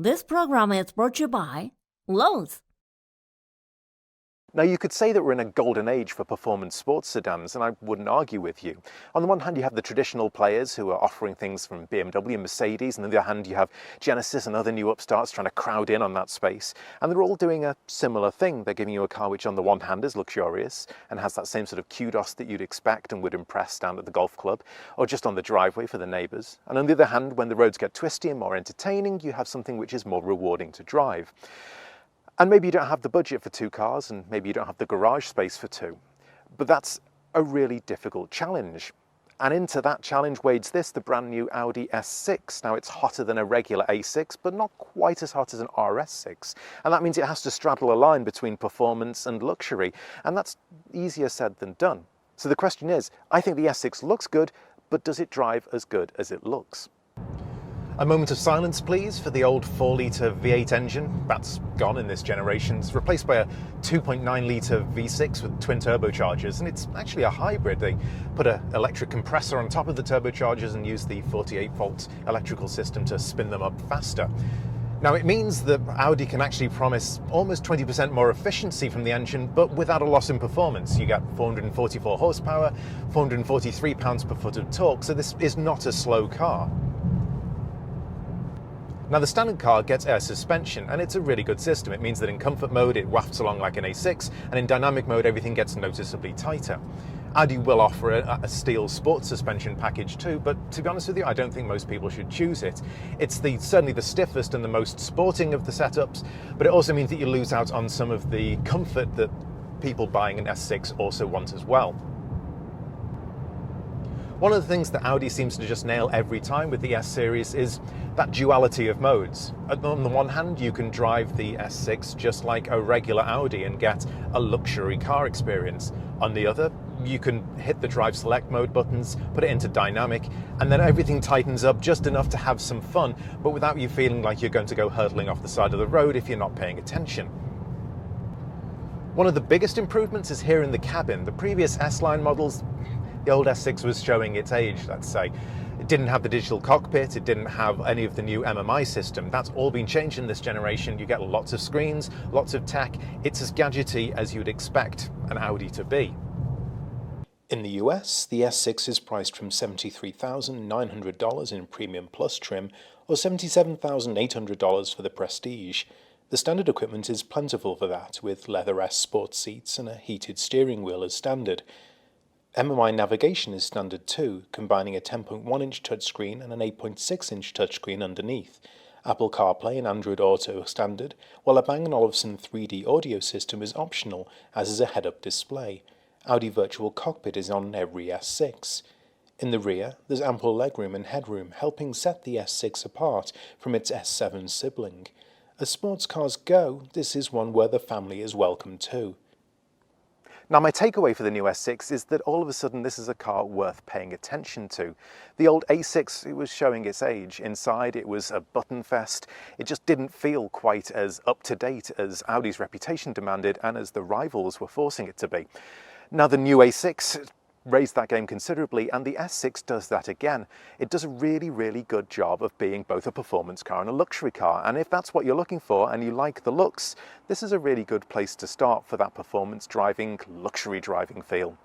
This program is brought to you by Lowe's. Now, you could say that we're in a golden age for performance sports sedans, and I wouldn't argue with you. On the one hand, you have the traditional players who are offering things from BMW and Mercedes, and on the other hand, you have Genesis and other new upstarts trying to crowd in on that space. And they're all doing a similar thing. They're giving you a car which, on the one hand, is luxurious and has that same sort of kudos that you'd expect and would impress down at the golf club, or just on the driveway for the neighbours. And on the other hand, when the roads get twisty and more entertaining, you have something which is more rewarding to drive. And maybe you don't have the budget for two cars, and maybe you don't have the garage space for two. But that's a really difficult challenge. And into that challenge wades this, the brand new Audi S6. Now, it's hotter than a regular A6, but not quite as hot as an RS6. And that means it has to straddle a line between performance and luxury. And that's easier said than done. So the question is, I think the S6 looks good, but does it drive as good as it looks? A moment of silence, please, for the old 4-litre V8 engine. That's gone in this generation. It's replaced by a 2.9-litre V6 with twin turbochargers, and it's actually a hybrid. They put an electric compressor on top of the turbochargers and use the 48-volt electrical system to spin them up faster. Now, it means that Audi can actually promise almost 20% more efficiency from the engine, but without a loss in performance. You get 444 horsepower, 443 pounds per foot of torque, so this is not a slow car. Now, the standard car gets air suspension, and it's a really good system. It means that in comfort mode it wafts along like an A6, and in dynamic mode everything gets noticeably tighter. Audi will offer a steel sports suspension package too, but to be honest with you, I don't think most people should choose it. It's certainly the stiffest and the most sporting of the setups, but it also means that you lose out on some of the comfort that people buying an S6 also want as well. One of the things that Audi seems to just nail every time with the S-Series is that duality of modes. On the one hand, you can drive the S6 just like a regular Audi and get a luxury car experience. On the other, you can hit the drive select mode buttons, put it into dynamic, and then everything tightens up just enough to have some fun, but without you feeling like you're going to go hurtling off the side of the road if you're not paying attention. One of the biggest improvements is here in the cabin. The previous S-Line models, the old S6 was showing its age, let's say. It didn't have the digital cockpit, it didn't have any of the new MMI system. That's all been changed in this generation. You get lots of screens, lots of tech. It's as gadgety as you'd expect an Audi to be. In the US, the S6 is priced from $73,900 in Premium Plus trim or $77,800 for the Prestige. The standard equipment is plentiful for that, with leather S sports seats and a heated steering wheel as standard. MMI navigation is standard too, combining a 10.1-inch touchscreen and an 8.6-inch touchscreen underneath. Apple CarPlay and Android Auto are standard, while a Bang & Olufsen 3D audio system is optional, as is a head-up display. Audi Virtual Cockpit is on every S6. In the rear, there's ample legroom and headroom, helping set the S6 apart from its S7 sibling. As sports cars go, this is one where the family is welcome too. Now, my takeaway for the new S6 is that all of a sudden this is a car worth paying attention to. The old A6, it was showing its age. Inside it was a button fest. It just didn't feel quite as up-to-date as Audi's reputation demanded and as the rivals were forcing it to be. Now, the new A6 raised that game considerably, and the S6 does that again. It does a really, really good job of being both a performance car and a luxury car, and if that's what you're looking for and you like the looks, this is a really good place to start for that performance driving, luxury driving feel.